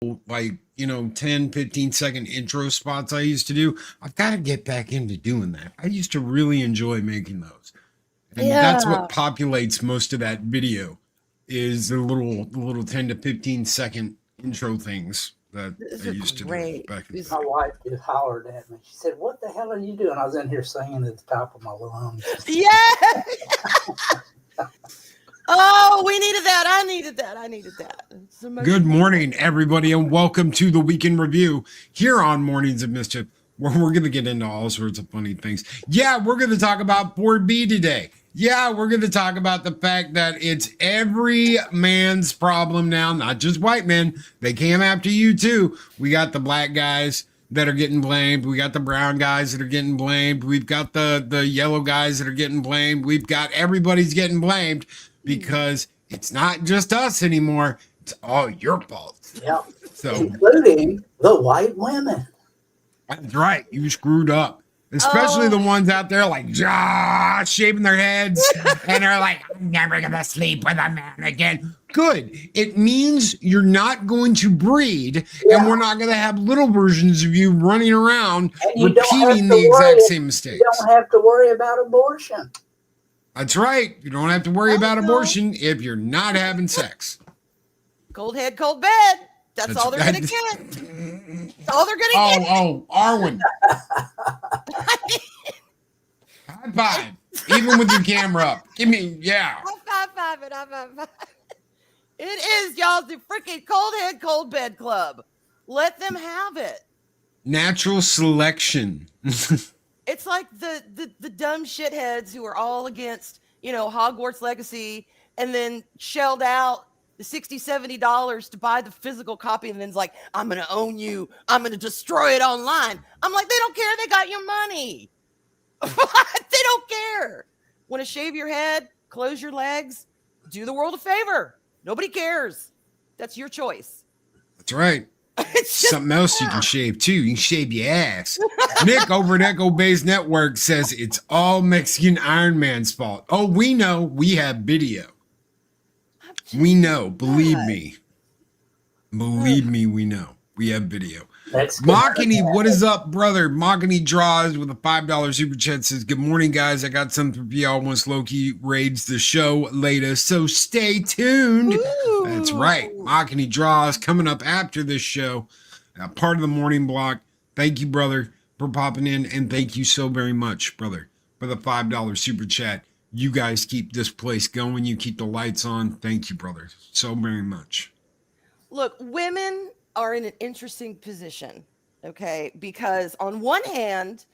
like 10-15 second intro spots I used to do. I've got to get back into doing that. I used to really enjoy making those, and that's Yeah. what populates most of that video is the little 10 to 15 second intro things that This I is used to do great. back in the My day. wife just hollered at me. She said, "What the hell are you doing?" I was in here singing at the top of my lungs. Yeah. Oh, we needed that. I needed that. I needed that. It's the most- Good morning, everybody, and welcome to the Week in Review here on Mornings of Mischief, where we're going to get into all sorts of funny things. Yeah, we're going to talk about 4B today. Yeah, we're going to talk about the fact that it's every man's problem now, not just white men. They came after you too. We got the black guys that are getting blamed. We got the brown guys that are getting blamed. We've got the yellow guys that are getting blamed. We've got everybody's getting blamed because it's not just us anymore. It's all your fault. Yep. So Including the white women. that's right. You screwed up. Especially the ones out there like shaving their heads and they're like, I'm never gonna sleep with a man again. Good. It means you're not going to breed, and we're not gonna have little versions of you running around And you don't have repeating to the exact worry- same You mistakes. don't have to worry about abortion. That's right. You don't have to worry about no. abortion if you're not having sex. Cold head, cold bed. That's all they're right. going to get. That's all they're going to get. Oh, Arwyn. High five. Even with your camera up. Give me, yeah. High five. It is, y'all, the freaking cold head, cold bed club. Let them have it. Natural selection. It's like the dumb shitheads who are all against, Hogwarts Legacy and then shelled out the $60-$70 to buy the physical copy and then's like, I'm going to own you. I'm going to destroy it online. I'm like, they don't care. They got your money. They don't care. Want to shave your head, close your legs, do the world a favor. Nobody cares. That's your choice. That's right. It's just, Something else you can shave too. You can shave your ass. Nick over at Echo Base Network says it's all Mexican Iron Man's fault. Oh, we know. We have video. We know. Believe me. Believe me, we know. We have video. Mockany, what is up, brother? Mockany draws with a $5 super chat says, good morning, guys. I got something for y'all once Loki raids the show later, so stay tuned. Ooh. That's right. Mockany draws coming up after this show. Part of the morning block. Thank you, brother, for popping in, and thank you so very much, brother, for the $5 super chat. You guys keep this place going. You keep the lights on. Thank you, brother, so very much. Look, women are in an interesting position, okay? Because on one hand,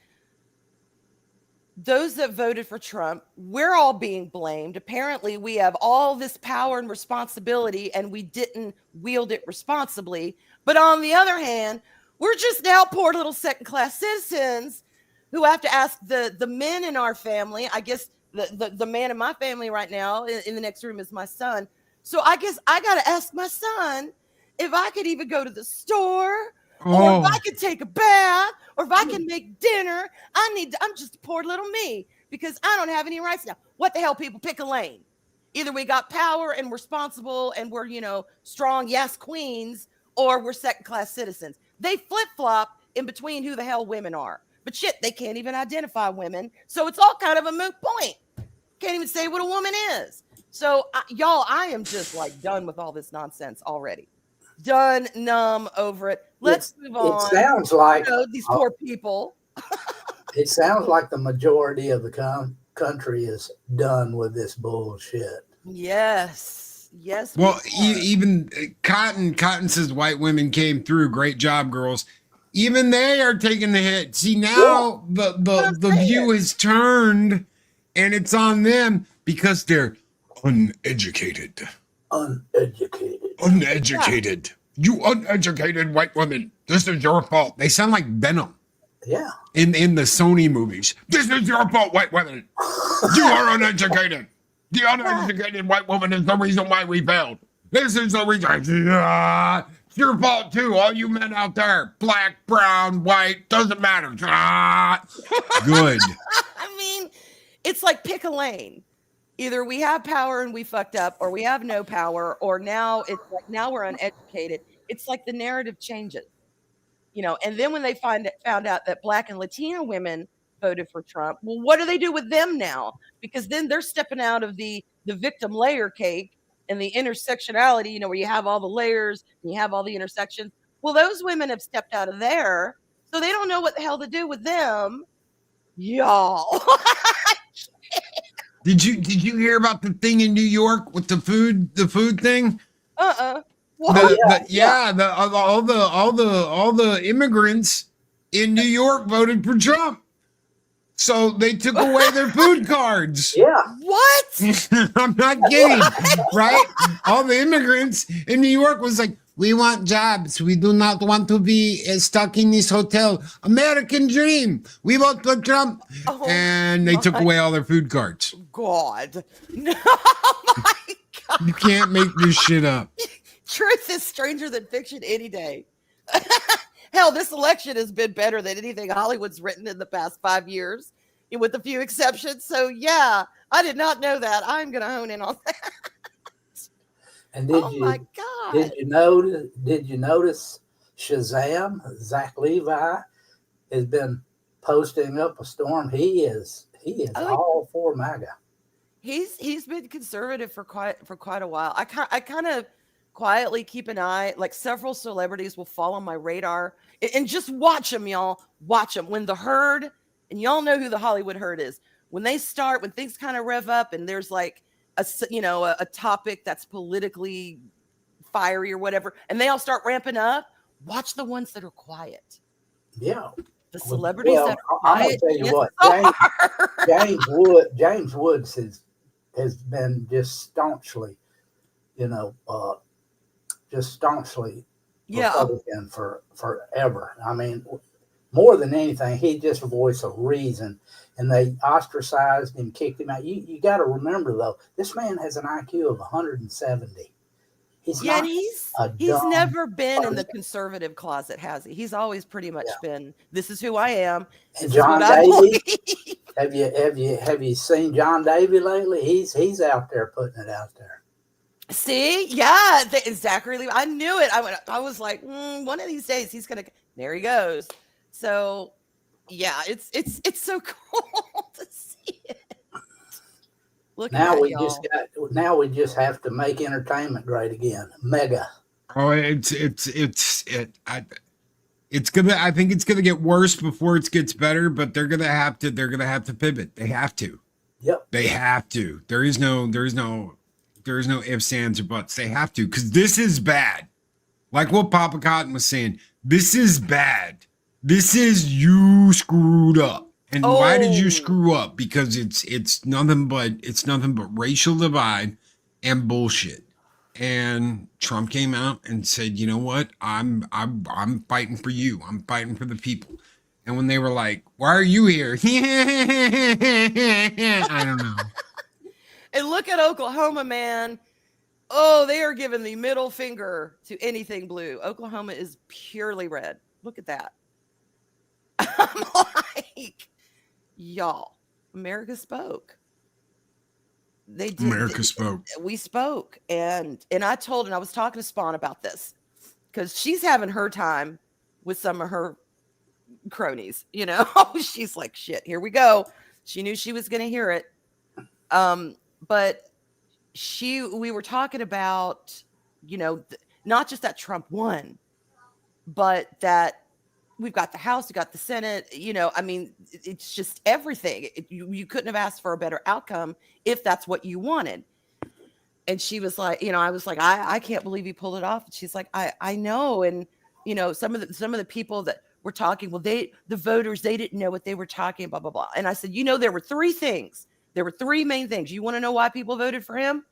those that voted for Trump, we're all being blamed. Apparently, we have all this power and responsibility, and we didn't wield it responsibly. But on the other hand, we're just now poor little second-class citizens who have to ask the men in our family. I guess the man in my family right now in the next room is my son. So I guess I got to ask my son if I could even go to the store, or if I could take a bath, or if I can make dinner. I'm just a poor little me because I don't have any rights now. What the hell, people? Pick a lane. Either we got power and responsible and we're, strong, yes, queens, or we're second-class citizens. They flip-flop in between who the hell women are. But shit, they can't even identify women. So it's all kind of a moot point. Can't even say what a woman is. So, y'all, I am just like done with all this nonsense already. Done, numb, over it. Let's move on. It sounds like these poor people. It sounds like the majority of the country is done with this bullshit. Yes. Well, even Cotton says white women came through. Great job, girls. Even they are taking the hit. See, now the view has turned, and it's on them because they're uneducated. Uneducated. You uneducated white women. This is your fault. They sound like Venom. Yeah. In the Sony movies. This is your fault, white women. You are uneducated. The uneducated white woman is the reason why we failed. This is the reason. It's your fault too, all you men out there. Black, brown, white, doesn't matter. Good. I mean, it's like pick a lane. Either we have power and we fucked up, or we have no power, or now it's like now we're uneducated. it's like the narrative changes, and then when they found out that Black and Latino women voted for Trump, well, what do they do with them now? Because then they're stepping out of the victim layer cake and the intersectionality, where you have all the layers and you have all the intersections. Well, those women have stepped out of there, so they don't know what the hell to do with them, y'all. Did you hear about the thing in New York with the food thing? What? All the immigrants in New York voted for Trump. So they took away their food cards. Yeah. What? I'm not kidding, right? All the immigrants in New York was like, we want jobs. We do not want to be stuck in this hotel. American dream. We vote for Trump. And they took away all their food cards. God. No, my God. You can't make this shit up. Truth is stranger than fiction any day. Hell, this election has been better than anything Hollywood's written in the past 5 years, with a few exceptions. So, yeah, I did not know that. I'm going to hone in on that. And my God. Did you notice Shazam, Zach Levi, has been posting up a storm? He is all for MAGA. He's been conservative for quite a while. I kind of quietly keep an eye. Like, several celebrities will fall on my radar, and just watch them, y'all. Watch them when the herd, and y'all know who the Hollywood herd is. When things kind of rev up, and there's like a topic that's politically fiery or whatever, and they all start ramping up. Watch the ones that are quiet. Yeah. The celebrities that are quiet. I'm gonna tell you what, James Woods has been just staunchly, Republican for forever. I mean, more than anything, he just a voice of reason, and they ostracized him, kicked him out. You got to remember, though, this man has an IQ of 170. He's never been in the conservative closet, has he? He's always pretty much been, this is who I am. And John Davey, have you seen John Davey lately? He's out there putting it out there. See, yeah, Zachary. I knew it. I was like, one of these days he's gonna. There he goes. So, yeah, it's so cool to see it. Look now at we y'all. we just have to make entertainment great again. Mega. Oh, I think it's gonna get worse before it gets better, but they're gonna have to pivot. They have to. Yep. They have to. There is no ifs, ands, or buts. They have to, because this is bad. Like what Papa Cotton was saying, this is bad. This is, you screwed up. And why did you screw up? Because it's nothing but racial divide and bullshit. And Trump came out and said, you know what? I'm fighting for you. I'm fighting for the people. And when they were like, why are you here? I don't know. And look at Oklahoma, man. Oh, they are giving the middle finger to anything blue. Oklahoma is purely red. Look at that. I'm like, y'all, America spoke. They did. America spoke. We spoke. And I was talking to Spawn about this, because she's having her time with some of her cronies, She's like, shit, here we go. She knew she was going to hear it. But we were talking about, not just that Trump won, but that we've got the House, we got the Senate, it's just everything. You couldn't have asked for a better outcome if that's what you wanted. And she was like, I was like, I can't believe you pulled it off. And she's like, I know. And, some of the people that were talking, well, the voters, they didn't know what they were talking, blah, blah, blah. And I said, there were three things. There were three main things. You want to know why people voted for him?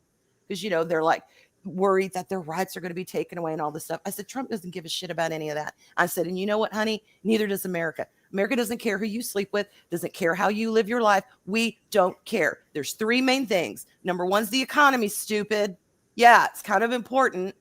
Because, they're like worried that their rights are going to be taken away and all this stuff. I said, Trump doesn't give a shit about any of that. I said, and you know what, honey? Neither does America. America doesn't care who you sleep with, doesn't care how you live your life. We don't care. There's three main things. Number one's the economy, stupid. Yeah, it's kind of important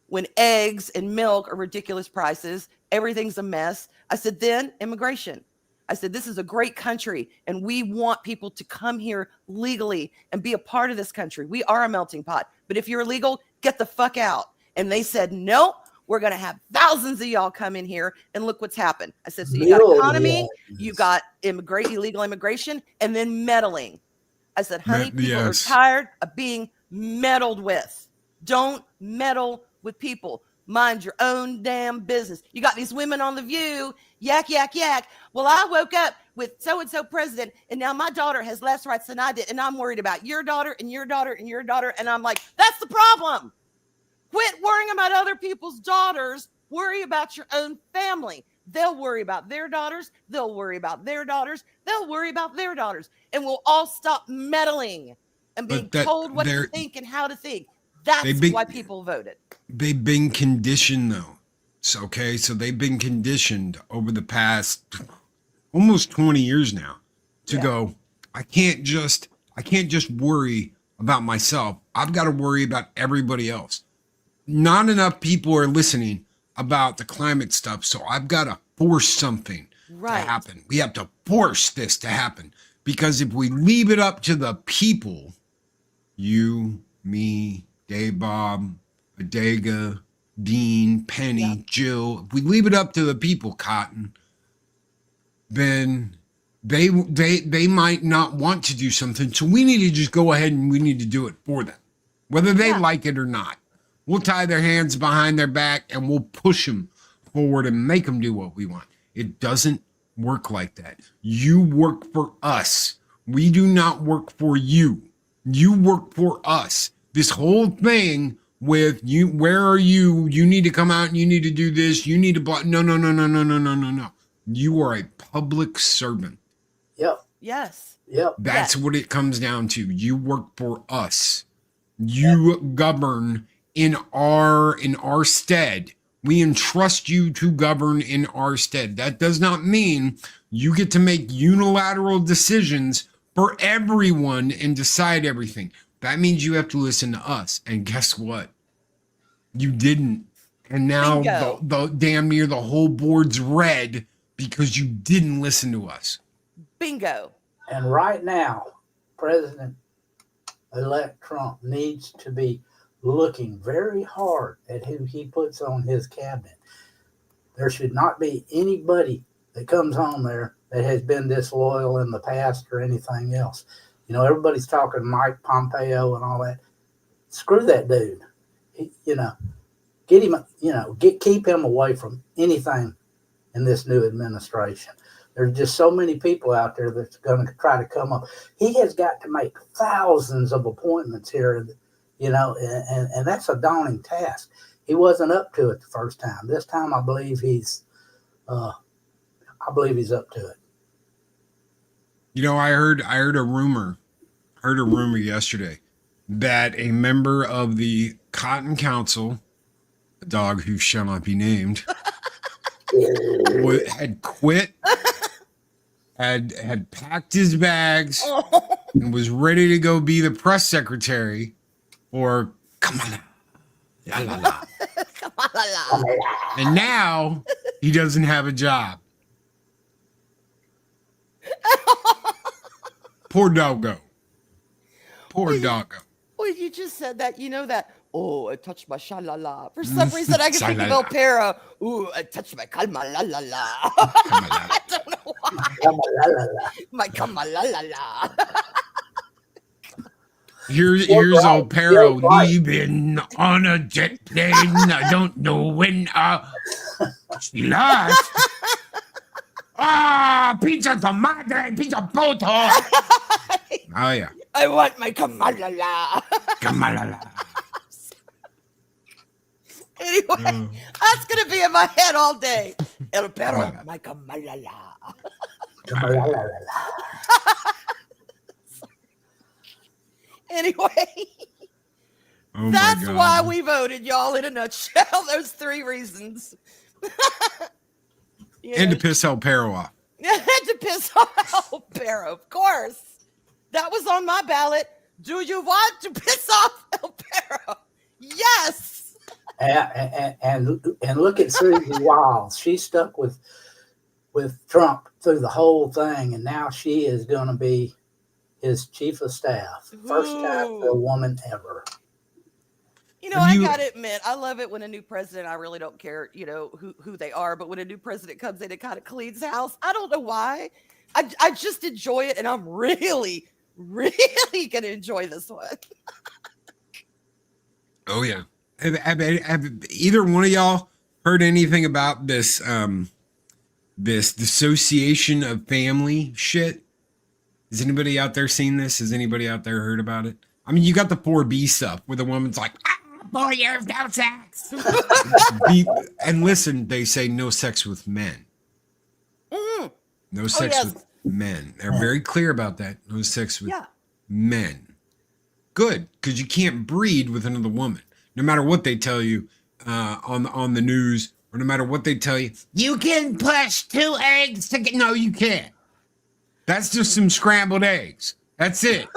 when eggs and milk are ridiculous prices. Everything's a mess. I said, then immigration. I said, this is a great country, and we want people to come here legally and be a part of this country. We are a melting pot. But if you're illegal, get the fuck out. And they said, no, We're going to have thousands of y'all come in here, and look what's happened. I said, so you got economy, you got illegal immigration, and then meddling. I said, honey, people are tired of being meddled with. Don't meddle with people. Mind your own damn business. You got these women on The View, yak, yak, yak. Well, I woke up with so-and-so president, and now my daughter has less rights than I did, and I'm worried about your daughter and your daughter and your daughter. And I'm like, that's the problem. Quit worrying about other people's daughters. Worry about your own family. They'll worry about their daughters. They'll worry about their daughters. They'll worry about their daughters. And we'll all stop meddling and being told what to think and how to think. That's why people voted. They've been conditioned, though. So they've been conditioned over the past almost 20 years now to go, I can't just worry about myself. I've got to worry about everybody else. Not enough people are listening about the climate stuff, so I've got to force something to happen. We have to force this to happen, because if we leave it up to the people, you, me, Dave, Bob, Adega, Dean, Penny, Jill, if we leave it up to the people, Cotton, then they might not want to do something. So we need to just go ahead and we need to do it for them, whether they like it or not. We'll tie their hands behind their back and we'll push them forward and make them do what we want. It doesn't work like that. You work for us. We do not work for you. You work for us. This whole thing with you, where are you? You need to come out and you need to do this. You need to block. No. You are a public servant. Yep. Yes. Yep. That's what it comes down to. You work for us. You govern in our stead. We entrust you to govern in our stead. That does not mean you get to make unilateral decisions for everyone and decide everything. That means you have to listen to us. And guess what? You didn't. And now the damn near the whole board's red because you didn't listen to us. Bingo. And right now, President-elect Trump needs to be looking very hard at who he puts on his cabinet. There should not be anybody that comes on there that has been disloyal in the past or anything else. You know, everybody's talking Mike Pompeo and all that. Screw that dude. Get him, keep him away from anything in this new administration. There's just so many people out there that's going to try to come up. He has got to make thousands of appointments here, and that's a daunting task. He wasn't up to it the first time. This time, I believe he's up to it. You know, I heard a rumor yesterday that a member of the Cotton Council, a dog who shall not be named, had quit, had packed his bags, and was ready to go be the press secretary for Kamala. La, la, la. And now he doesn't have a job. Poor doggo. Well, you just said that, that, I touched my sha-la-la. For some reason, I can think of El Pero. Ooh, I touched my kalma-la-la-la. I don't know why. My kalma-la-la-la. Here's El Pero leaving on a jet plane. I don't know when she lost. Pizza tomate, pizza poto. Oh, yeah. I want my kamalala. Kamalala. Anyway, that's going to be in my head all day. El Pero, my kamalala. Anyway, that's why we voted, y'all, in a nutshell. Those 3 reasons. And to piss El Pero off. To piss off El Pero, of course. That was on my ballot. Do you want to piss off El Pero? Yes. And look at Susie Wiles. She stuck with Trump through the whole thing, and now she is going to be his chief of staff. First time for a woman ever. You know, I gotta admit, I love it when a new president, I really don't care, who they are, but when a new president comes in and kind of cleans house, I don't know why. I just enjoy it, and I'm really, really gonna enjoy this one. Oh yeah. Have either one of y'all heard anything about this this dissociation of family shit? Has anybody out there seen this? Has anybody out there heard about it? I mean, you got the 4B stuff where the woman's like, 4 years, no sex. And listen, they say no sex with men. No sex with men. They're very clear about that. No sex with men. Good, because you can't breed with another woman. No matter what they tell you on the news, or no matter what they tell you, you can push 2 eggs together. No, you can't. That's just some scrambled eggs. That's it.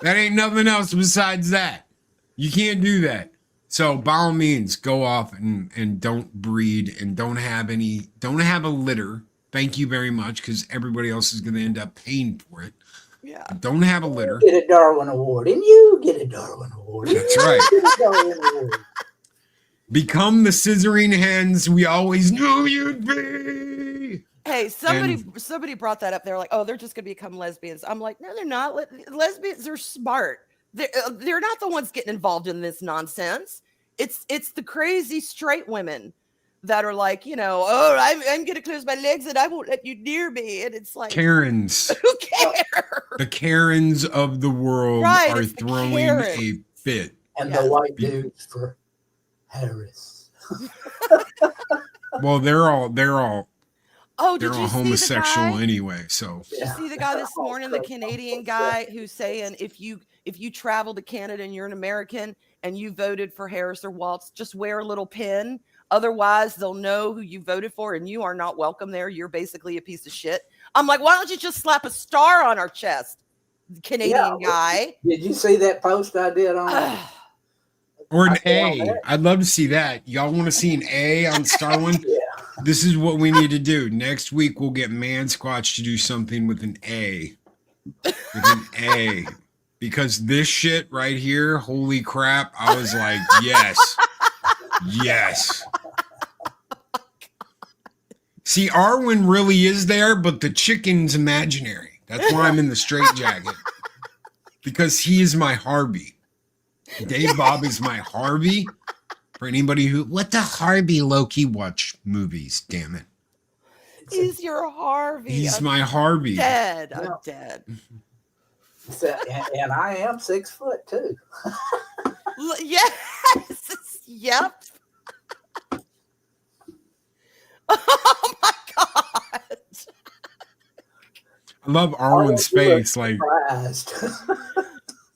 That ain't nothing else besides that. You can't do that. So by all means, go off and don't breed and don't have a litter. Thank you very much, because everybody else is going to end up paying for it. Yeah. Don't have a litter. You get a Darwin Award, and you get a Darwin Award. That's right. Become the scissoring hens we always knew you'd be. Hey, somebody brought that up. They're like, oh, they're just going to become lesbians. I'm like, no, they're not. Lesbians are smart. They're not the ones getting involved in this nonsense. It's the crazy straight women that are like, oh, I'm going to close my legs and I won't let you near me. And it's like, Karens. Who cares? The Karens of the world are throwing a fit. And the white dudes for Harris. Well, they're all Oh, they're did all you see homosexual the guy? anyway. So Did you see the guy this morning, the Canadian guy who's saying if you travel to Canada and you're an American and you voted for Harris or Waltz, just wear a little pin. Otherwise, they'll know who you voted for and you are not welcome there. You're basically a piece of shit. I'm like, why don't you just slap a star on our chest, Canadian guy? Did you see that post I did on? Or an A. I'd love to see that. Y'all want to see an A on Star One? Yeah. This is what we need to do. Next week, we'll get Man Squatch to do something with an A. With an A. Because this shit right here, holy crap, I was like, yes. Yes. See, Arwen really is there, but the chicken's imaginary. That's why I'm in the straitjacket. Because he is my Harvey. Dave Bob is my Harvey. For anybody what the Harvey Loki watch movies, damn it. He's your Harvey. He's my Harvey. Dead. I'm dead. And I am 6 foot too. Yes. Yep. Oh my God. I love Arwen's face. Like,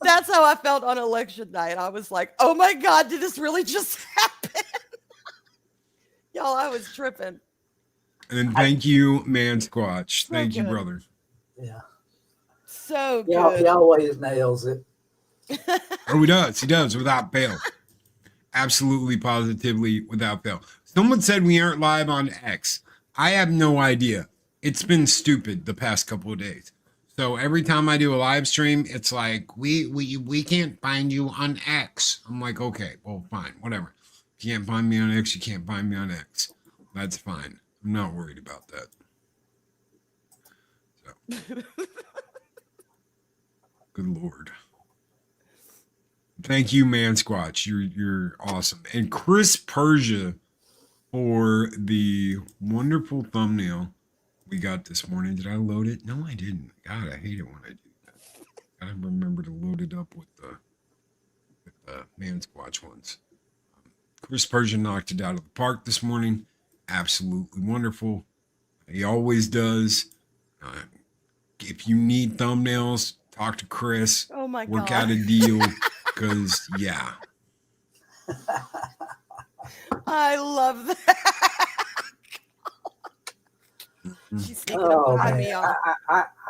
that's how I felt on election night. I was like, oh my God, did this really just happen? Y'all, I was tripping. And thank you, Man Squatch. Thank you, brother. Yeah. So good. Yeah, he always nails it. Oh, he does. He does without fail. Absolutely, positively, without fail. Someone said we aren't live on X. I have no idea. It's been stupid the past couple of days. So every time I do a live stream, it's like, we can't find you on X. I'm like, okay, well, fine, whatever. If you can't find me on X, you can't find me on X. That's fine. I'm not worried about that. So. Good Lord. Thank you, Man Squatch. You're awesome. And Chris Persia for the wonderful thumbnail we got this morning. Did I load it? No, I didn't. God, I hate it when I do that. I remember to load it up with the Man Squatch ones. Chris Persia knocked it out of the park this morning. Absolutely wonderful. He always does. If you need thumbnails, talk to Chris. Oh my God. Work out a deal. Because, yeah. I love that. She's sneaking up behind me.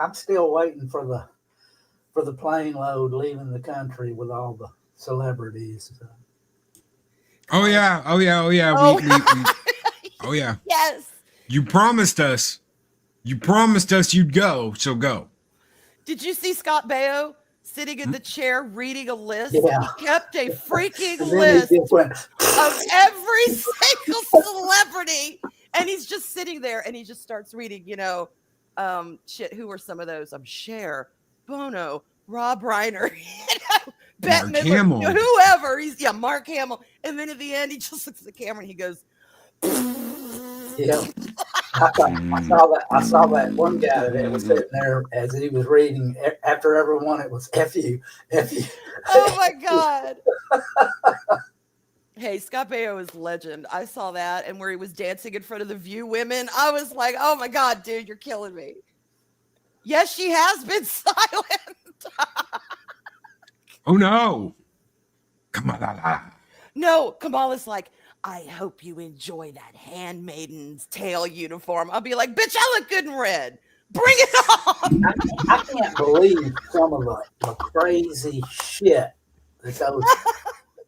I'm still waiting for the plane load leaving the country with all the celebrities. Oh yeah. Oh yeah. Oh yeah. Yes. You promised us you'd go, so go. Did you see Scott Baio sitting in the chair reading a list. Yeah. He kept a freaking And then list he just went, of every single celebrity, and he's just sitting there and he just starts reading, who are some of those? Cher, Bono, Rob Reiner, Bette Mark Midler, Hamill. whoever. Mark Hamill. And then at the end, he just looks at the camera and he goes, yeah. I saw that one guy that was sitting there as he was reading. After everyone, it was F you, F you. oh my God. Hey, Scott Baio is legend. I saw that, and where he was dancing in front of the View women, I was like, oh my God, dude, you're killing me. Yes, she has been silent. Oh no. Kamala. No, Kamala's like, I hope you enjoy that Handmaiden's Tale uniform. I'll be like, bitch, I look good in red. Bring it on. I can't believe some of the crazy shit that those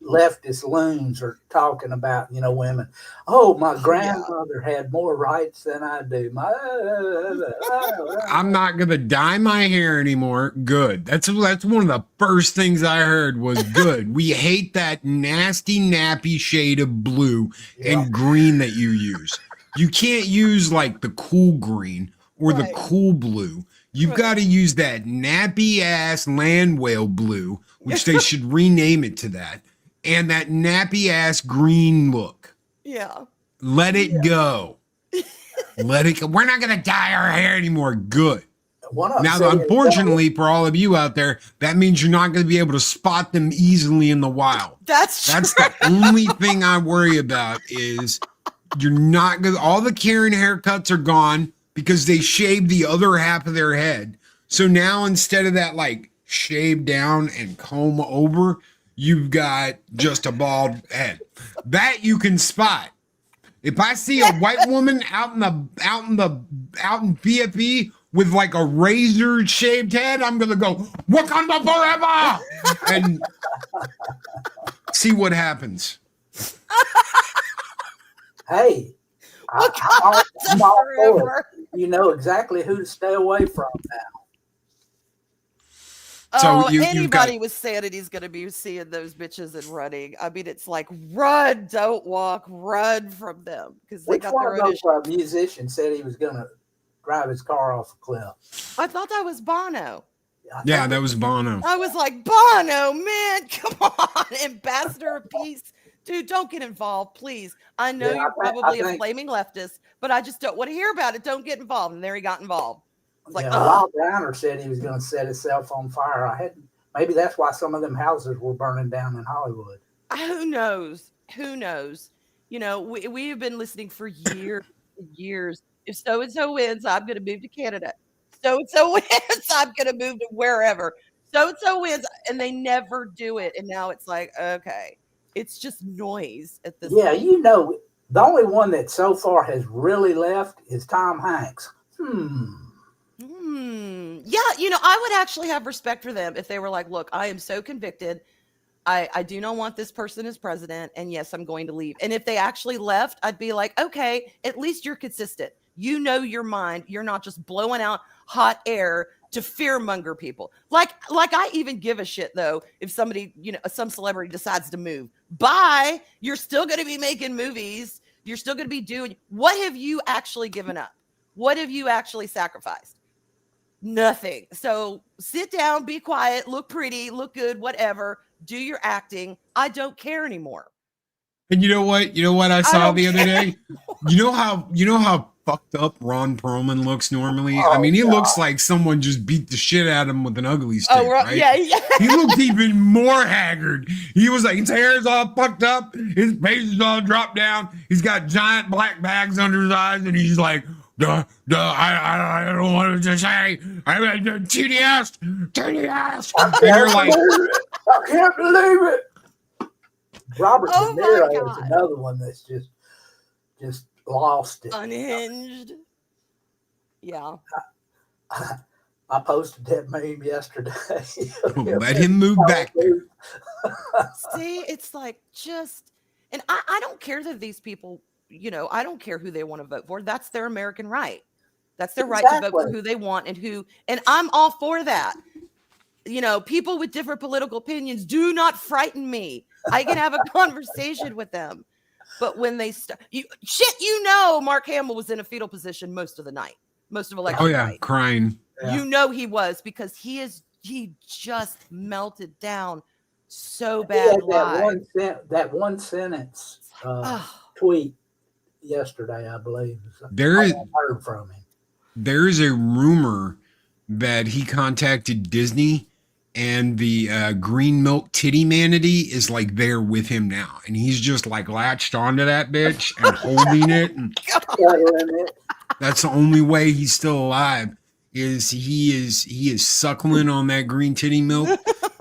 leftist loons are talking about, women. Oh, my grandmother had more rights than I do. I'm not gonna dye my hair anymore. Good. That's one of the first things I heard was good. We hate that nasty nappy shade of blue and green that you use. You can't use like the cool green or the cool blue. You've got to use that nappy ass land whale blue, which they should rename it to that. And that nappy ass green look. Yeah. Let it go. Let it go. We're not going to dye our hair anymore. Good. Now, unfortunately, for all of you out there, that means you're not going to be able to spot them easily in the wild. That's the only thing I worry about is you're not going to, all the Karen haircuts are gone because they shaved the other half of their head. So now instead of that, like, shave down and comb over, you've got just a bald head. That you can spot. If I see a white woman out in PFE with like a razor shaved head, I'm gonna go Wakanda forever and see what happens. Hey, I'm all for it. You know exactly who to stay away from now. So anybody with sanity's going to be seeing those bitches and running. I mean, it's like, run, don't walk, run from them. Because they got their own those musicians said he was going to drive his car off a cliff. I thought that was Bono. Yeah, that was Bono. I was like, Bono, man, come on. Ambassador of peace. Dude, don't get involved, please. I know you're probably a flaming leftist, but I just don't want to hear about it. Don't get involved. And there he got involved. Like, Bob Browner said he was going to set himself on fire. Maybe that's why some of them houses were burning down in Hollywood. Who knows? We have been listening for years. If so-and-so wins, I'm going to move to Canada. So-and-so wins, I'm going to move to wherever. So-and-so wins, and they never do it. And now it's like, okay, it's just noise at this point. The only one that so far has really left is Tom Hanks. Yeah, I would actually have respect for them if they were like, look, I am so convicted. I do not want this person as president. And yes, I'm going to leave. And if they actually left, I'd be like, okay, at least you're consistent. You know your mind. You're not just blowing out hot air to fearmonger people. Like I even give a shit, though, if somebody, some celebrity decides to move. Bye. You're still going to be making movies. You're still going to be doing. What have you actually given up? What have you actually sacrificed? Nothing. So sit down, be quiet, look pretty, look good, whatever. Do your acting. I don't care anymore. And you know what I saw the other day? You know how fucked up Ron Perlman looks normally? I mean, he looks like someone just beat the shit out of him with an ugly stick, right? Yeah. He looked even more haggard. He was like, his hair is all fucked up. His face is all dropped down. He's got giant black bags under his eyes, and he's like, I don't want to say, TDS. And you're like, I can't believe it. Robert De Niro is another one that's just lost it. Unhinged. Yeah. I posted that meme yesterday. Let him move back there. See, it's like and I don't care that these people, I don't care who they want to vote for. That's their American right. That's their right to vote for who they want and I'm all for that. people with different political opinions do not frighten me. I can have a conversation with them. But when they Mark Hamill was in a fetal position most of the night, most of election night. Crying. Yeah. He was, because he just melted down so bad. That one sentence tweet yesterday, I believe. I heard from him. There is a rumor that he contacted Disney, and the green milk titty manatee is like there with him now, and he's just like latched onto that bitch and holding it. And that's the only way he's still alive. He is suckling on that green titty milk,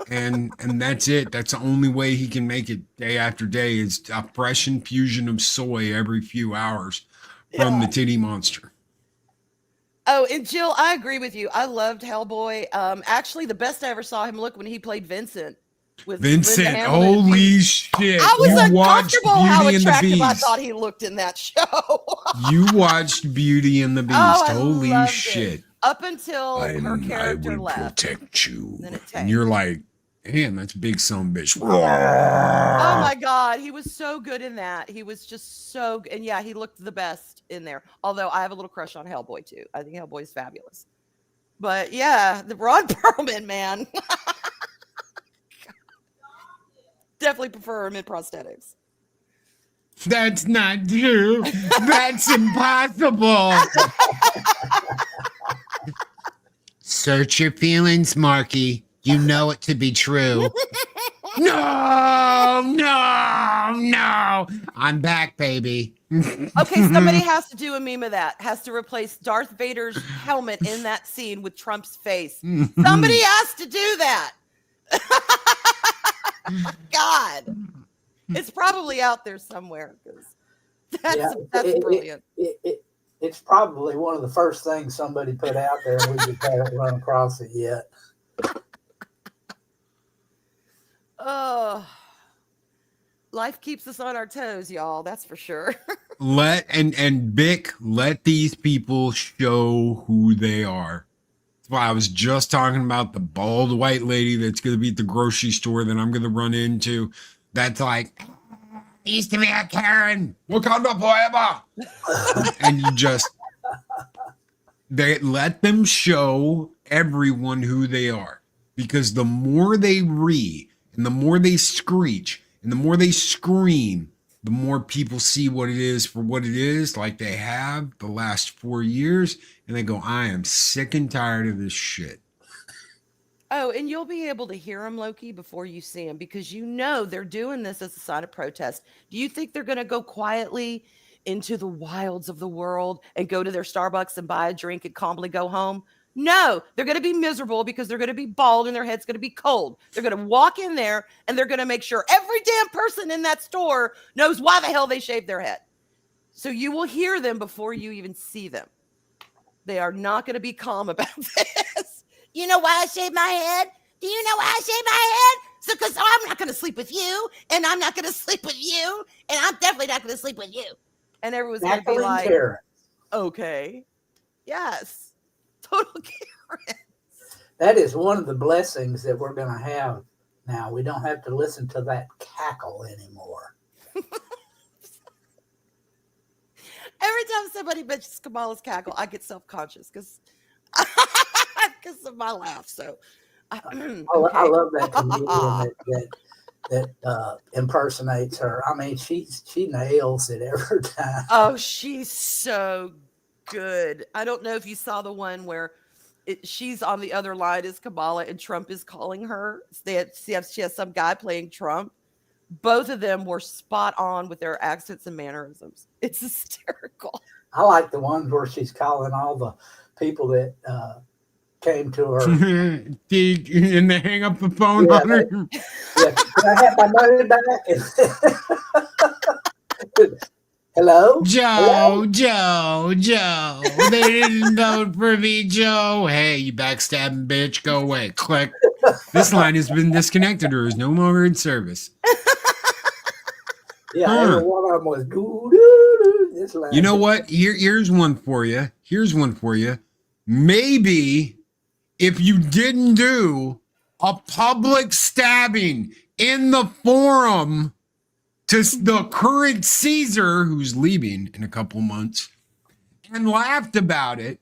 and that's it. That's the only way he can make it day after day, is a fresh infusion of soy every few hours from the titty monster. Oh, and Jill, I agree with you. I loved Hellboy. Actually, the best I ever saw him look when he played Vincent. Vincent, holy shit! I was uncomfortable how Beauty and the attractive I Beast. thought he looked in that show. You watched Beauty and the Beast. Holy shit! It. Up until her character I will left. protect you. Then it And you're like, damn, that's big son bitch. Oh my God, he was so good in that. He was just so good. And yeah, he looked the best in there. Although I have a little crush on Hellboy too. I think Hellboy is fabulous. But yeah, the Ron Perlman, man. Definitely prefer him in prosthetics. That's not true. That's impossible. Search your feelings, Marky. You know it to be true. No. I'm back, baby. Okay, somebody has to do a meme of that. Has to replace Darth Vader's helmet in that scene with Trump's face. Somebody has to do that. God. It's probably out there somewhere, because that's brilliant. It's probably one of the first things somebody put out there, and we just haven't run across it yet. Oh, life keeps us on our toes, y'all. That's for sure. Let these people show who they are. That's why I was just talking about the bald white lady that's going to be at the grocery store that I'm going to run into. That's like, used to be a Karen. Wakanda forever. And they let them show everyone who they are. Because the more they and the more they screech, and the more they scream, the more people see what it is for what it is, like they have the last 4 years, and they go, I am sick and tired of this shit. Oh, and you'll be able to hear them, Loki, before you see them, because they're doing this as a sign of protest. Do you think they're going to go quietly into the wilds of the world and go to their Starbucks and buy a drink and calmly go home? No, they're going to be miserable because they're going to be bald and their head's going to be cold. They're going to walk in there and they're going to make sure every damn person in that store knows why the hell they shaved their head. So you will hear them before you even see them. They are not going to be calm about this. You know why I shaved my head? Do you know why I shaved my head? So because I'm not going to sleep with you, and I'm not going to sleep with you, and I'm definitely not going to sleep with you. And everyone's going to be like, okay, yes. Total Karen. That is one of the blessings that we're going to have now. We don't have to listen to that cackle anymore. Every time somebody mentions Kamala's cackle, I get self-conscious because of my laugh. So I love that comedian that impersonates her. I mean, she nails it every time. Oh, she's so good. I don't know if you saw the one where she's on the other line as Kamala and Trump is calling her. She has some guy playing Trump. Both of them were spot on with their accents and mannerisms. It's hysterical. I like the ones where she's calling all the people that came to her. And they hang up the phone on her. Yeah. Can I have my money back? Hello? Joe. They didn't vote for me, Joe. Hey, you backstabbing bitch. Go away. Click. This line has been disconnected or is no longer in service. Yeah, every one of them was doo-doo-doo. This line. You know what? Here's one for you. Maybe if you didn't do a public stabbing in the forum to the current Caesar, who's leaving in a couple months, and laughed about it,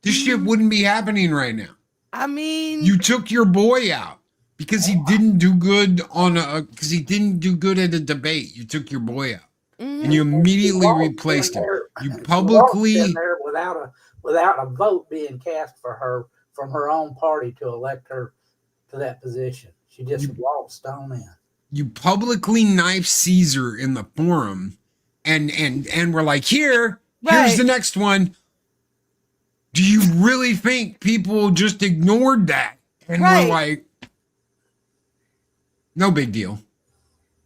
this shit wouldn't be happening right now. I mean, You took your boy out because he didn't do good at a debate. You took your boy out. And you immediately replaced him. You publicly in there without a vote being cast for her from her own party to elect her to that position. She just waltzed on in. you publicly knifed Caesar in the forum, and we're like, here's the next one. Do you really think people just ignored that? And we're like, no big deal.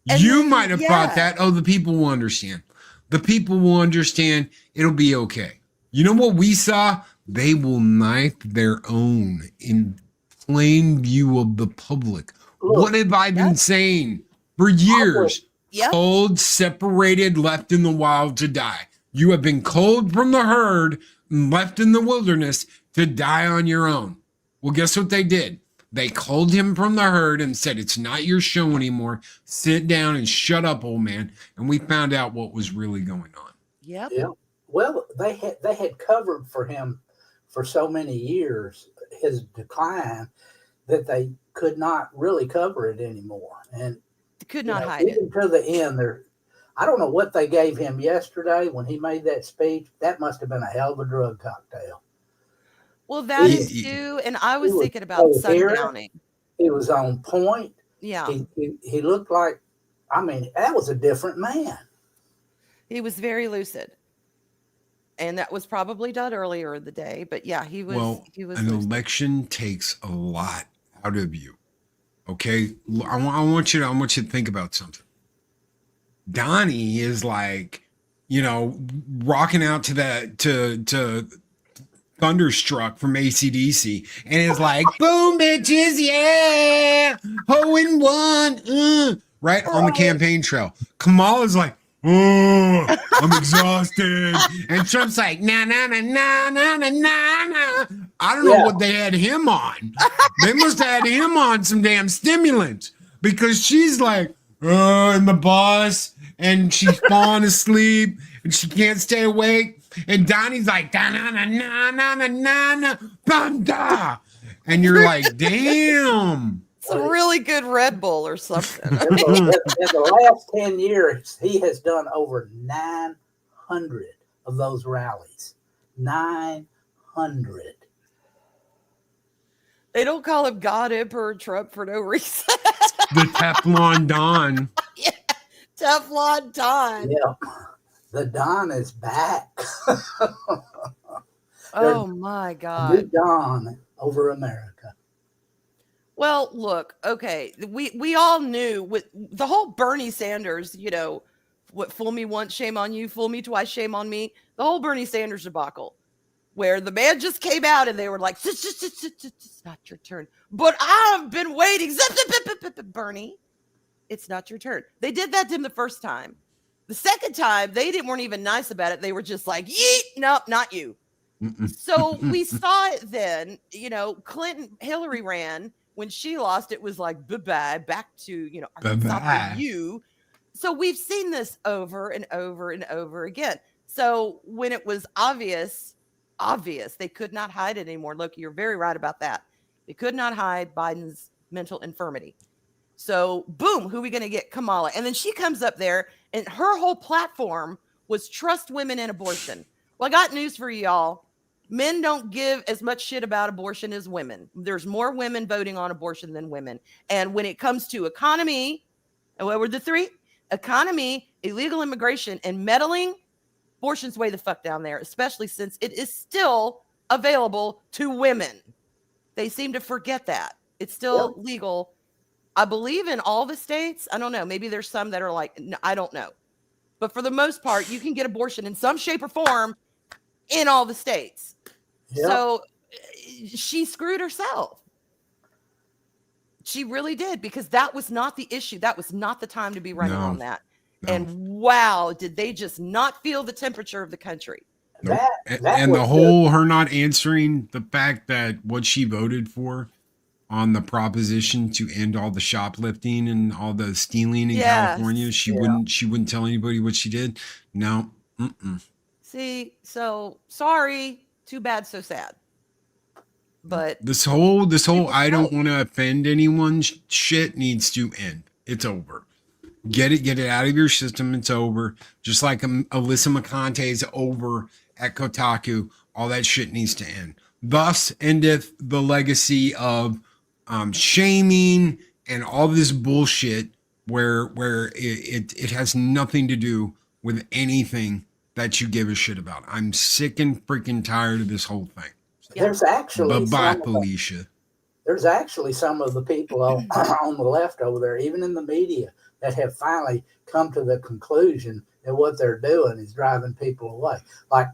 And you might have thought that, the people will understand. The people will understand. It'll be okay. You know what we saw? They will knife their own in plain view of the public. Look, what have I been saying for years? Cold, separated, left in the wild to die. You have been culled from the herd and left in the wilderness to die on your own. Well, guess what they did? They culled him from the herd and said, it's not your show anymore. Sit down and shut up, old man. And we found out what was really going on. Yep. Yeah. Well, they had covered for him for so many years, his decline, that they could not really cover it anymore. And they could not hide it. To the end, I don't know what they gave him yesterday when he made that speech. That must have been a hell of a drug cocktail. Well, that is too, and I was thinking about sundowning. He was on point. Yeah. He looked like, that was a different man. He was very lucid. And that was probably done earlier in the day. But yeah, he was an lucid. Election takes a lot out of you. Okay? I want you to think about something. Donnie is like, rocking out to that to Thunderstruck from AC/DC, and it's like, boom, bitches, yeah, ho and one, right on the campaign trail. Kamala's like, oh, I'm exhausted, and Trump's like, nah. I don't know what they had him on. They must have had him on some damn stimulants, because she's like, in the bus, and she's falling asleep, and she can't stay awake. And Donnie's like, da-na-na-na-na-na-na-na-na, and you're like, damn. Some really good Red Bull or something. In the last 10 years, he has done over 900 of those rallies. 900. They don't call him God Emperor Trump for no reason. The Teflon Don. Yeah, Teflon Don. Yeah. The Don is back. Oh my God. New dawn over America. Well, look, okay. We all knew with the whole Bernie Sanders, what, fool me once, shame on you, fool me twice, shame on me. The whole Bernie Sanders debacle, where the man just came out and they were like, it's not your turn. But I've been waiting. Bernie, it's not your turn. They did that to him the first time. The second time, they weren't even nice about it. They were just like, yeet, nope, not you. So we saw it then. Hillary ran. When she lost, it was like, bye-bye, back to, stopping you. So we've seen this over and over and over again. So when it was obvious, they could not hide it anymore. Loki, you're very right about that. They could not hide Biden's mental infirmity. So boom, who are we going to get? Kamala. And then she comes up there and her whole platform was trust women and abortion. Well, I got news for y'all. Men don't give as much shit about abortion as women. There's more women voting on abortion than women. And when it comes to economy, and what were the three? Economy, illegal immigration, and meddling, abortion's way the fuck down there, especially since it is still available to women. They seem to forget that. It's still legal. I believe in all the states. I don't know. Maybe there's some that are like, no, I don't know. But for the most part, you can get abortion in some shape or form in all the states. Yep. So she screwed herself. She really did, because that was not the issue. That was not the time to be running on that. No. And wow, did they just not feel the temperature of the country? Nope. And the whole her not answering the fact that what she voted for on the proposition to end all the shoplifting and all the stealing in Yes. California. She wouldn't tell anybody what she did. No. See, so sorry, too bad, so sad. But this whole I don't want to offend anyone shit needs to end. It's over. Get it out of your system. It's over. Just like Alyssa McConaughey is over at Kotaku. All that shit needs to end. Thus endeth the legacy of shaming and all this bullshit where it has nothing to do with anything that you give a shit about. I'm sick and freaking tired of this whole thing. There's actually Felicia. There's actually some of the people on the left over there, even in the media, that have finally come to the conclusion that what they're doing is driving people away. Like,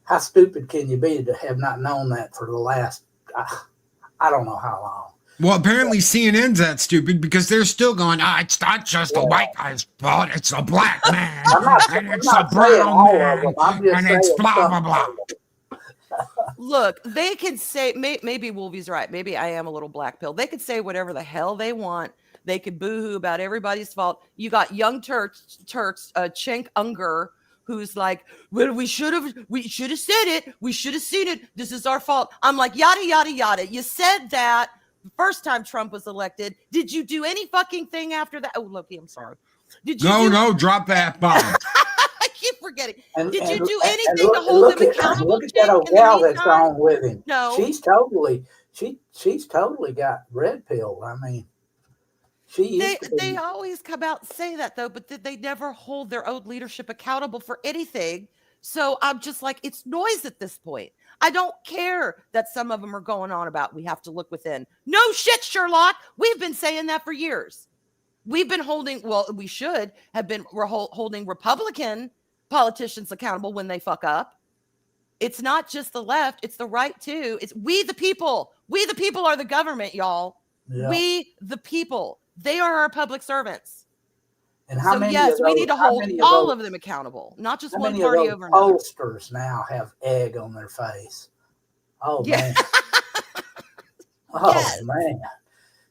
how stupid can you be to have not known that for the last, I don't know how long. Well, apparently CNN's that stupid because they're still going, it's not just the white guy's fault, it's the black man, and it's the brown man, and it's blah, blah, blah. Look, they could say, maybe Wolvie's right. Maybe I am a little black pill. They could say whatever the hell they want. They could boo-hoo about everybody's fault. You got young Turks, Cenk Unger, who's like, well, we should have said it. We should have seen it. This is our fault. I'm like, yada, yada, yada. You said that the first time Trump was elected. Did you do any fucking thing after that? Oh, Loki, I'm sorry. Did you No, drop that bomb. I keep forgetting. Did you do anything look, to hold him accountable? Look at that old gal that's gone with him. No. She's totally got red pilled. I mean, they always come out and say that though, but they never hold their own leadership accountable for anything. So I'm just like, it's noise at this point. I don't care that some of them are going on about we have to look within. No shit, Sherlock. We've been saying that for years. We've been holding we're holding Republican politicians accountable when they fuck up. It's not just the left, it's the right too. It's we the people. We the people are the government, y'all. Yeah. We the people. They are our public servants. And how many yes, of those, we need to hold all of them accountable, not just one party over another. Pollsters now have egg on their face. Oh man. Man.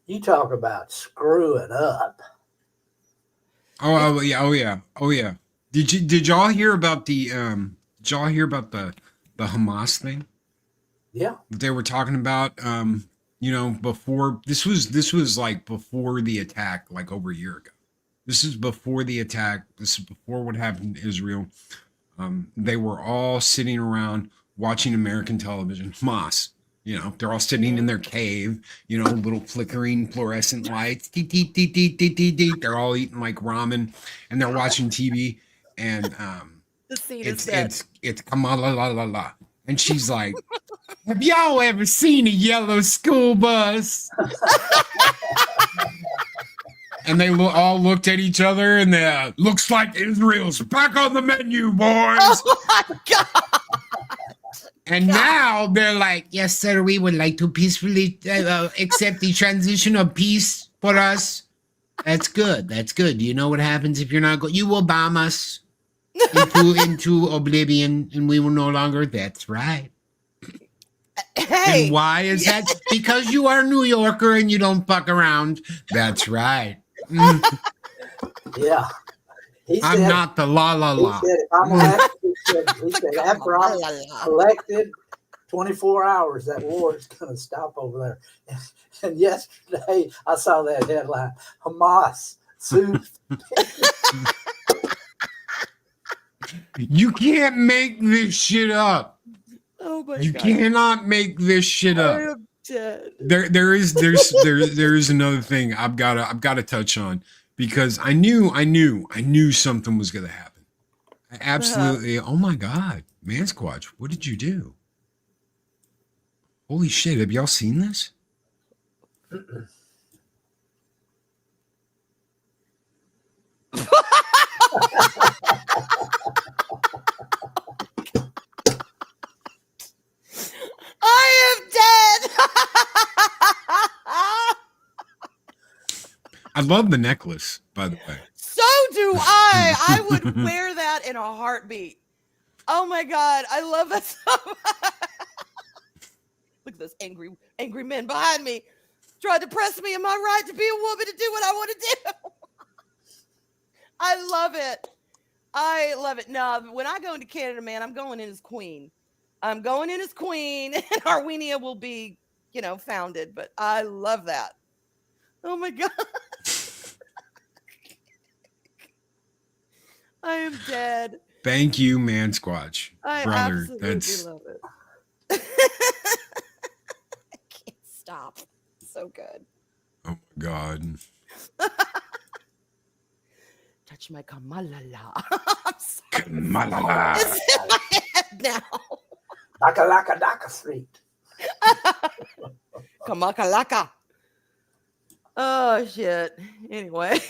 You talk about screwing up. Oh yeah. Did y'all hear about the Hamas thing? Yeah. They were talking about before this was like before the attack, like over a year ago. This is before the attack. This is before what happened in Israel. They were all sitting around watching American television. Hamas. They're all sitting in their cave, little flickering fluorescent lights. They're all eating like ramen and they're watching TV. And the scene is set. It's Kamala la la la. And she's like, have y'all ever seen a yellow school bus? And they all looked at each other and they looks like Israel's back on the menu, boys. Oh my God. And now they're like, yes, sir, we would like to peacefully accept the transition of peace for us. That's good. That's good. You know what happens if you're not good? You will bomb us into oblivion and we will no longer. That's right. Hey. And why is that? Because you are a New Yorker and you don't fuck around. That's right. Yeah. I'm not the la la la. He said, if I'm elected, after I'm elected, 24 hours, that war is going to stop over there. And yesterday, I saw that headline: Hamas sued. You can't make this shit up. Oh my God! You cannot make this shit up. I am dead. There is another thing I've got to touch on. Because I knew something was going to happen. I absolutely. Oh my God, Man Squatch, what did you do? Holy shit! Have y'all seen this? I am dead. I love the necklace, by the way. So do I. I would wear that in a heartbeat. Oh my God. I love that so much. Look at those angry men behind me. tried to press me in my right to be a woman to do what I want to do. I love it. I love it. No, when I go into Canada, man, I'm going in as queen. I'm going in as queen, and Arwenia will be, founded. But I love that. Oh my God. I am dead. Thank you, Man Squatch. I brother. absolutely love it. I can't stop. So good. Oh my God. Touch my kamalala. I'm sorry. Kamalala. It's in my head now. Laka Street. Kamakalaka. Oh shit. Anyway,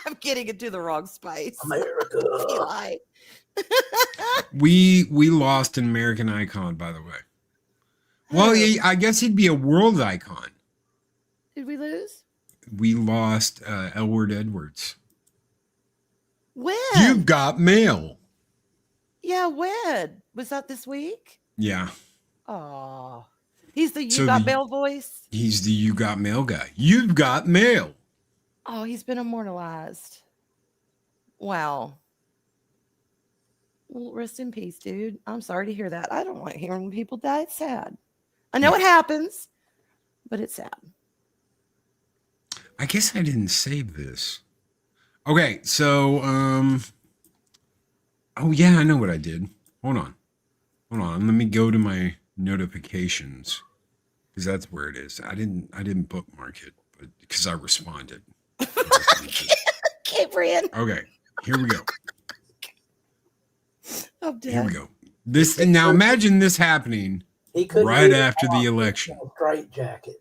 I'm getting into the wrong space. America. Eli. We lost an American icon, by the way. Well, I guess he'd be a world icon. Did we lose? We lost Elward Edwards. When? You've got mail. Yeah, when? Was that this week? Yeah. Oh. He's the So got mail voice? He's the you got mail guy. You've got mail. Oh, he's been immortalized. Wow. Well, rest in peace, dude. I'm sorry to hear that. I don't like hearing when people die. It's sad. I know it happens, but it's sad. I guess I didn't save this. Okay, so oh yeah, I know what I did. Hold on. Let me go to my notifications, because that's where it is. I didn't bookmark it, but because I responded. Okay, Brian. Okay, here we go. I'm dead. Here we go. This now imagine this happening right after the election. Straight jacket.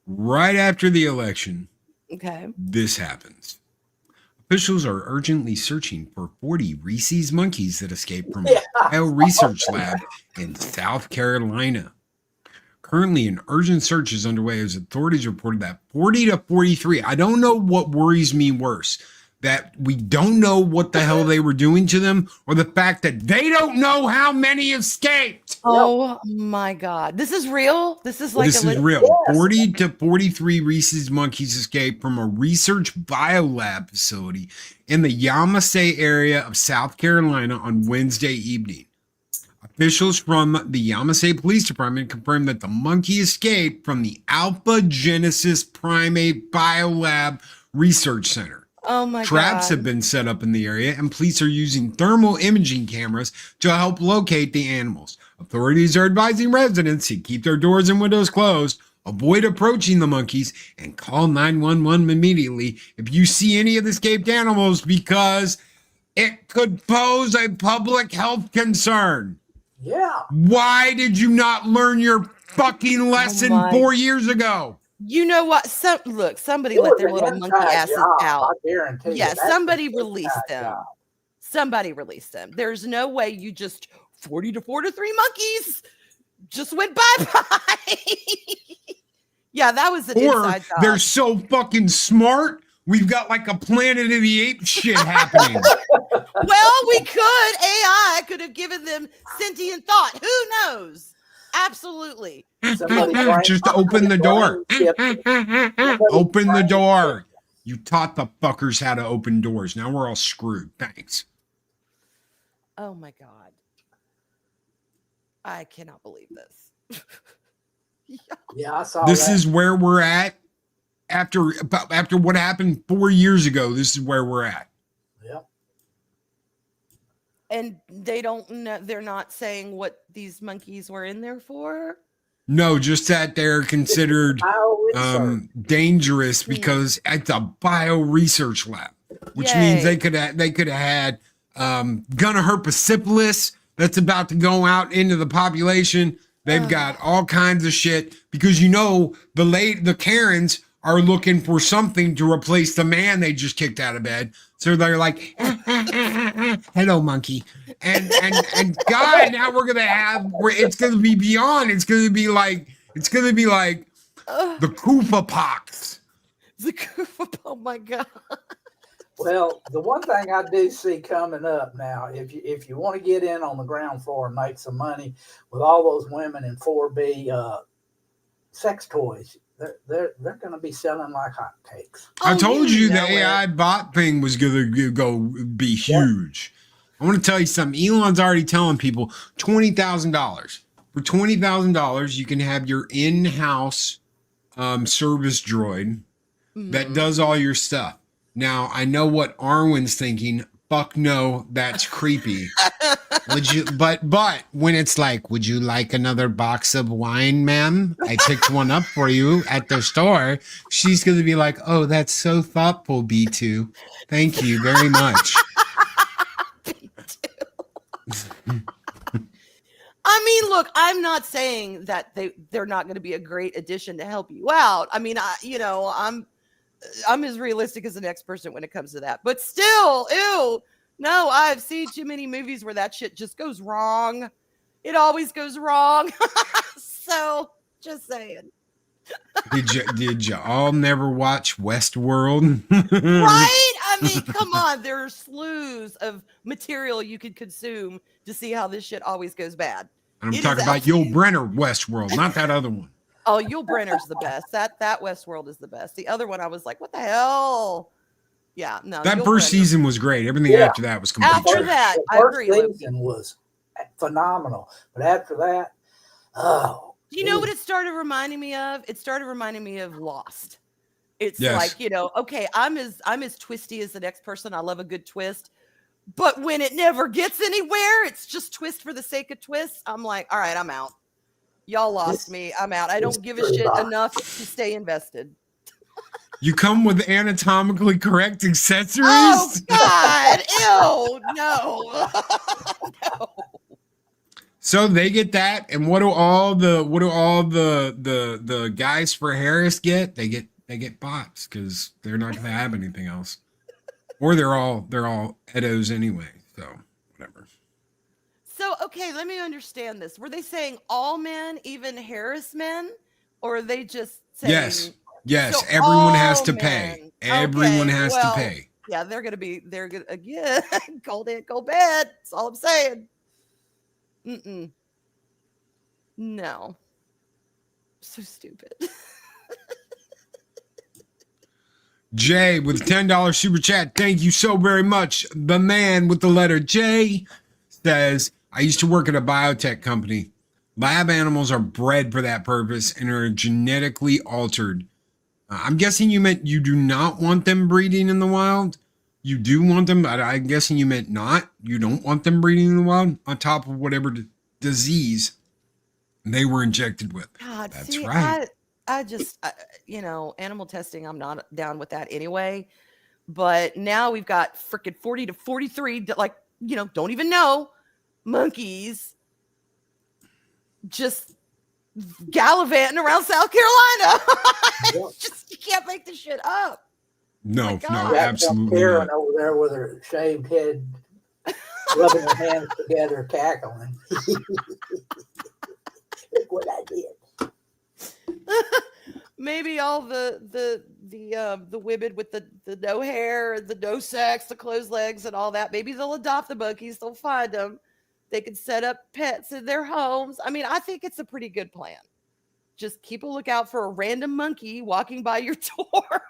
Right after the election, Okay. this happens. Officials are urgently searching for 40 Reese's monkeys that escaped from a bio research lab in South Carolina. Currently, an urgent search is underway as authorities reported that 40 to 43. I don't know what worries me worse, that we don't know what the hell they were doing to them, or the fact that they don't know how many escaped. Oh my God. This is real? This is like This is real. Yes. 40 to 43 Reese's monkeys escaped from a research biolab facility in the Yamasee area of South Carolina on Wednesday evening. Officials from the Yamasee Police Department confirmed that the monkey escaped from the Alpha Genesis Primate Biolab Research Center. Oh my God. Traps have been set up in the area, and police are using thermal imaging cameras to help locate the animals. Authorities are advising residents to keep their doors and windows closed, avoid approaching the monkeys, and call 911 immediately if you see any of the escaped animals, because it could pose a public health concern. Yeah. Why did you not learn your fucking lesson 4 years ago? You know what? Somebody let their little monkey asses out. I guarantee you. Yeah, somebody released them. Somebody released them. There's no way you just 40 to 43 monkeys just went bye-bye. Yeah, that was an inside job. They're so fucking smart. We've got like a Planet of the Apes shit happening. Well, we could. AI could have given them sentient thought. Who knows? Absolutely. Just open the door. Open the door. You taught the fuckers how to open doors. Now we're all screwed. Thanks. Oh my God. I cannot believe this. Yeah, I saw this that. Is where we're at after what happened 4 years ago. This is where we're at. Yep. And they don't know, they're not saying what these monkeys were in there for? No, just that they're considered dangerous because it's a bio research lab, which means they could have had gonna herpes that's about to go out into the population. They've got all kinds of shit because the Karens are looking for something to replace the man they just kicked out of bed. So they're like, hello, monkey. And God, now it's going to be beyond. It's going to be like the Koopa pox. The Koopa, oh my God. Well, the one thing I do see coming up now, if you want to get in on the ground floor and make some money with all those women in 4B sex toys. They're going to be selling like hotcakes. I told you the know AI it. bot thing was going to go be huge. I want to tell you something. Elon's already telling people $20,000. For $20,000, you can have your in-house service droid that does all your stuff. Now, I know what Arwen's thinking. Fuck no, that's creepy. Would you? But when it's like, would you like another box of wine, ma'am? I picked one up for you at the store. She's going to be like, oh, that's so thoughtful, B2. Thank you very much. I mean, look, I'm not saying that they're not going to be a great addition to help you out. I mean, I'm as realistic as the next person when it comes to that. But still, ew, no, I've seen too many movies where that shit just goes wrong. It always goes wrong. So, just saying. Did you all never watch Westworld? Right? I mean, come on. There are slews of material you could consume to see how this shit always goes bad. And I'm talking about Yul Brenner Westworld, not that other one. Oh, Yul Brenner's the best. That Westworld is the best. The other one, I was like, what the hell? Yeah, no. That Yul first Brenner. season was great. Everything after that was complete After trash. that, The I first agree. Loki. season was phenomenal, but after that, oh. Do you know what it started reminding me of? It started reminding me of Lost. It's like, okay, I'm as twisty as the next person. I love a good twist. But when it never gets anywhere, it's just twist for the sake of twist. I'm like, all right, I'm out. Y'all lost me. I'm out. I don't give a shit enough to stay invested. You come with anatomically correct accessories? Oh God. Ew. No. No. So they get that, and what do all the guys for Harris get? They get bots because they're not gonna have anything else. Or they're all Edos anyway, so whatever. So, okay, let me understand this. Were they saying all men, even Harris men? Or are they just saying... Yes, so everyone has to all pay. men. Everyone Okay, has to pay. Yeah, they're going to, again, cold head, cold bed. That's all I'm saying. No. So stupid. Jay with $10 super chat. Thank you so very much. The man with the letter J says, I used to work at a biotech company. Lab animals are bred for that purpose and are genetically altered. I'm guessing you meant you do not want them breeding in the wild. You do want them, but I'm guessing you meant not. You don't want them breeding in the wild on top of whatever disease they were injected with. God, That's see, right. I just, animal testing, I'm not down with that anyway. But now we've got freaking 40 to 43, like, don't even know monkeys just gallivanting around South Carolina. Just, you can't make this shit up. No, God. absolutely Karen not. over there with her shaved head, rubbing her hands together, cackling. Look what I did. Maybe all the women with the no hair, the no sex, the closed legs, and all that. Maybe they'll adopt the monkeys. They'll find them. They can set up pets in their homes. I mean, I think it's a pretty good plan. Just keep a lookout for a random monkey walking by your door.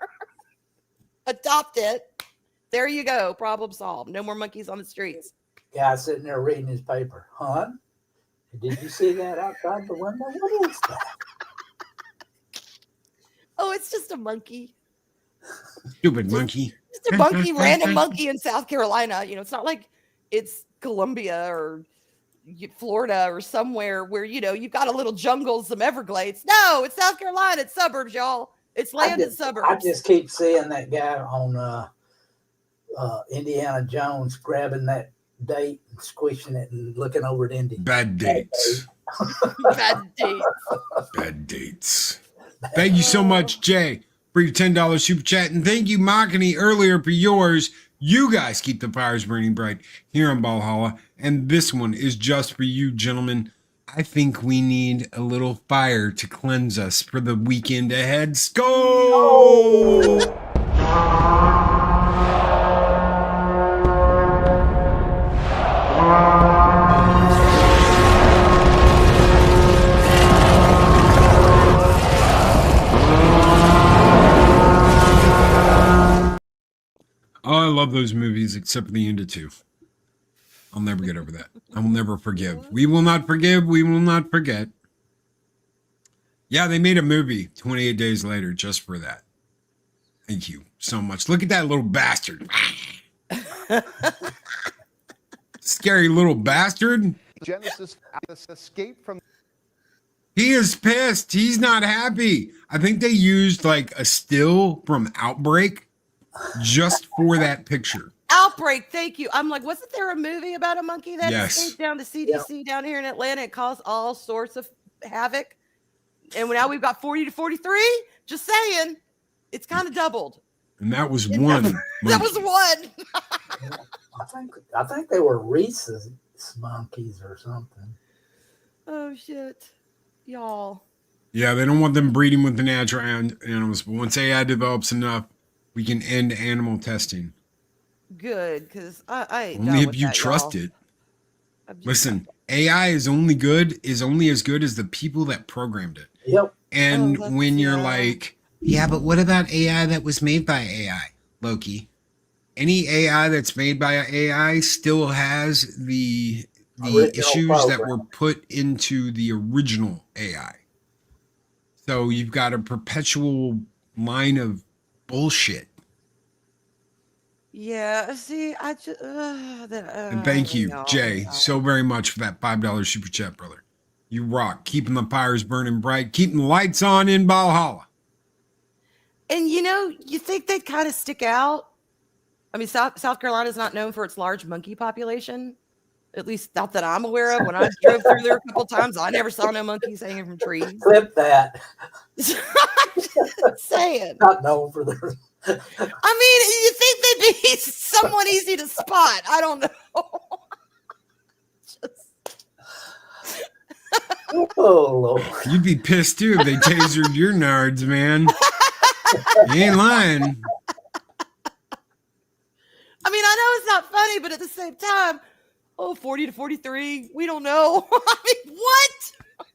Adopt it. There you go. Problem solved. No more monkeys on the streets. Guy sitting there reading his paper. Hon, did you see that outside the window? What is that? Oh, it's just a monkey. Stupid monkey. Just a monkey, random monkey in South Carolina. It's not like it's Columbia or Florida or somewhere where, you've got a little jungle, some Everglades. No, it's South Carolina. It's suburbs, y'all. It's land and suburbs. I just keep seeing that guy on Indiana Jones grabbing that date and squishing it and looking over at Indy. Bad dates. Bad dates. Bad dates. Thank you so much, Jay, for your $10 super chat. And thank you, Makani, earlier for yours. You guys keep the fires burning bright here in Valhalla. And this one is just for you, gentlemen. I think we need a little fire to cleanse us for the weekend ahead. Let's go! love those movies except for the end of 2. I'll never get over that. I will never forgive. We will not forgive. We will not forget. Yeah, they made a movie 28 days later just for that. Thank you so much. Look at that little bastard. Scary little bastard. Genesis escape from. He is pissed. He's not happy. I think they used like a still from Outbreak just for that picture. Outbreak, thank you. I'm like, wasn't there a movie about a monkey that Yes. escaped down to CDC down here in Atlanta and caused all sorts of havoc? And now we've got 40 to 43. Just saying, it's kind of doubled. And that was one. That was one. I think they were Reese's monkeys or something. Oh shit, y'all. Yeah, they don't want them breeding with the natural animals. But once AI develops enough, we can end animal testing. Good, because I ain't Only done if with you that, trust y'all. it. Listen, AI is only as good as the people that programmed it. Yep. And Oh, when you're yeah. like, yeah, but what about AI that was made by AI, Loki? Any AI that's made by AI still has the Original issues that program. were put into the original AI. So you've got a perpetual line of bullshit. Yeah, see, I just. And thank you, Jay, so very much for that $5 super chat, brother. You rock, keeping the fires burning bright, keeping the lights on in Valhalla. And you think they'd kind of stick out? I mean, South Carolina is not known for its large monkey population, at least not that I'm aware of. When I drove through there a couple times, I never saw no monkeys hanging from trees. Clip that. Just saying. Not known for their. I mean, you think they'd be someone easy to spot? I don't know. Oh Lord. You'd be pissed too if they tasered your nards, man. You ain't lying. I mean, I know it's not funny, but at the same time, 40 to 43, we don't know. I mean, what?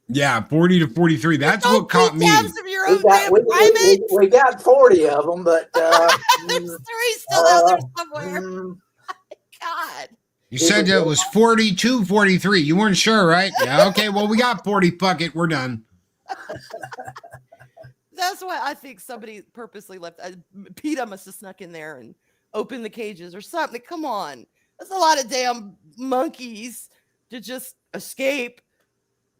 Yeah, 40 to 43. That's Don't what caught keep me. tabs of your own We got, damn we, private. we got 40 of them, but There's 3 still out there somewhere. God. You said that it was 42, 43. You weren't sure, right? Yeah, okay. Well, we got 40. Fuck it. We're done. That's why I think somebody purposely left. PETA must have snuck in there and opened the cages or something. Come on. That's a lot of damn monkeys to just escape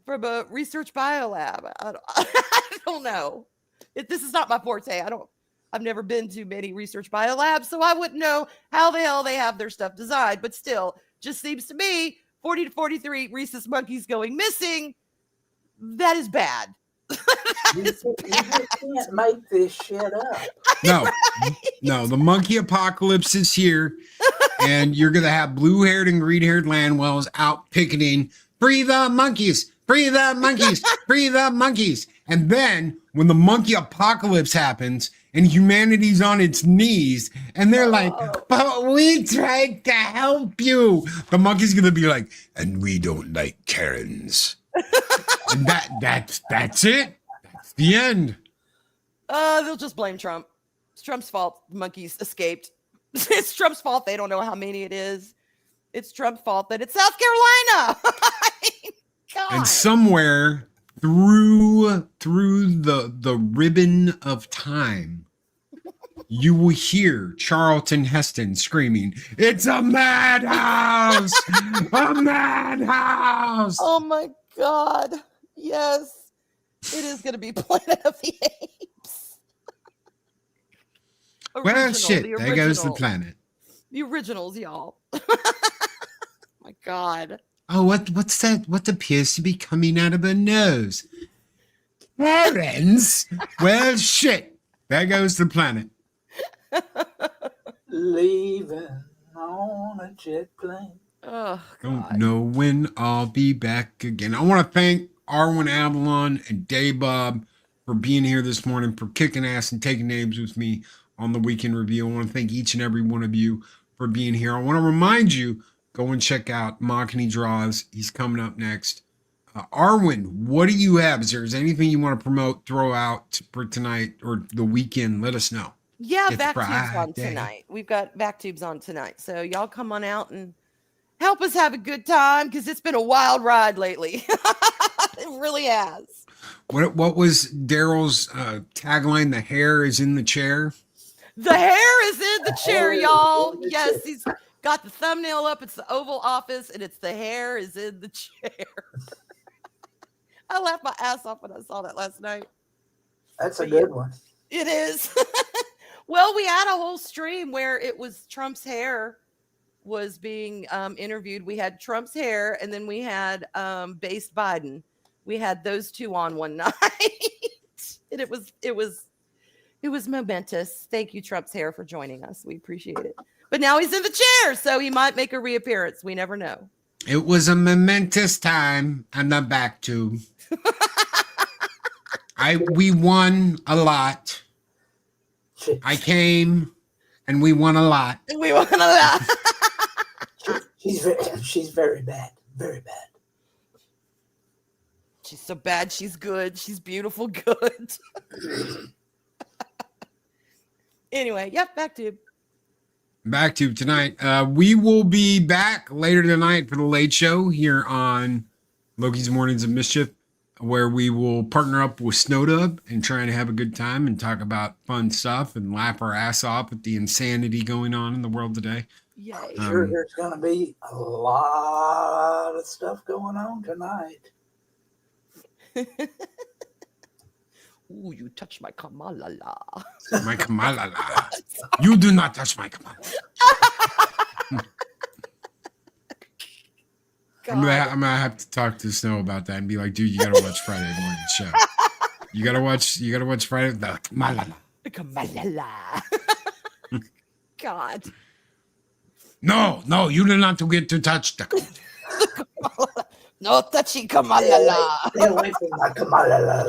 from a research biolab. I don't know. This is not my forte. I've never been to many research biolabs, so I wouldn't know how the hell they have their stuff designed. But still, just seems to me 40 to 43 rhesus monkeys going missing. That is bad. you just can't make this shit up. No, no. The monkey apocalypse is here, and you're going to have blue-haired and green-haired landwells out picketing, free the monkeys, free the monkeys, free the monkeys. And then when the monkey apocalypse happens and humanity's on its knees and they're like, but we tried to help you. The monkey's going to be like, and we don't like Karens. And that's it. That's the end. They'll just blame Trump. It's Trump's fault the monkeys escaped. It's Trump's fault they don't know how many it is. It's Trump's fault that it's South Carolina. I mean, God. And somewhere through the ribbon of time, you will hear Charlton Heston screaming, "It's a madhouse! A madhouse!" Oh my God. Yes. It is going to be Planet of the Apes. Well, shit, the there goes the original. planet. The originals, y'all. My God. Oh, what's that? What appears to be coming out of her nose? Karens? Well, shit, there goes the planet. Leaving on a jet plane. Oh, Don't God. know when I'll be back again. I want to thank Arwyn Avalon and Dave Bob for being here this morning, for kicking ass and taking names with me on the Weekend Review. I want to thank each and every one of you for being here. I want to remind you, go and check out Mockney Draws. He's coming up next. Arwyn, what do you have? Is there anything you want to promote, throw out for tonight or the weekend? Let us know. Yeah, It's back tubes on Friday. tonight. We've got back tubes on tonight. So y'all come on out and help us have a good time because it's been a wild ride lately. It really has. What was Daryl's tagline? The hair is in the chair. The hair is in the chair, hair is y'all. in the Yes, chair. he's got the thumbnail up. It's the Oval Office, and it's the hair is in the chair. I laughed my ass off when I saw that last night. That's a But yeah. good one. It is. Well, we had a whole stream where it was Trump's hair was being interviewed. We had Trump's hair, and then we had based Biden. We had those two on one night, and it was momentous. Thank you, Trump's hair, for joining us. We appreciate it. But now he's in the chair, so he might make a reappearance. We never know. It was a momentous time on the back tube. We won a lot. I came and we won a lot. We want to laugh. She's very bad. Very bad. She's so bad. She's good. She's beautiful. Good. Anyway, yep, back to Back tube tonight. We will be back later tonight for the late show here on Loki's Mornings of Mischief, where we will partner up with Snowdub and try to have a good time and talk about fun stuff and laugh our ass off at the insanity going on in the world today. yay. Sure, there's going to be a lot of stuff going on tonight. Ooh, you touch my kamalala. My Kamalala. You do not touch my Kamalala. I'm gonna have to talk to Snow about that and be like, dude, you gotta watch Friday morning show. You gotta watch Friday. The Kamalala. Kamalala. God. No, you do not get to touch the Kamalala. No touchy kamalala. Stay away from my Kamala.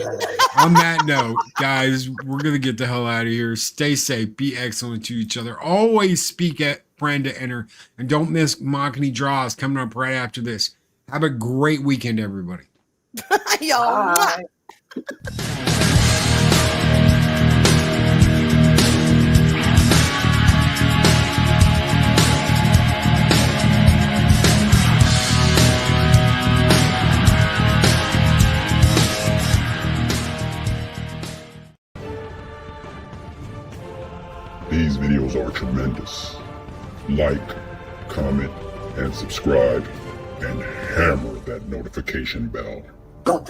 On that note, guys, we're gonna get the hell out of here. Stay safe, be excellent to each other. Always speak at friend to enter, and don't miss Mockney Draws coming up right after this. Have a great weekend, everybody. Y'all. Bye. These videos are tremendous. Like, comment, and subscribe, and hammer that notification bell. Don't touch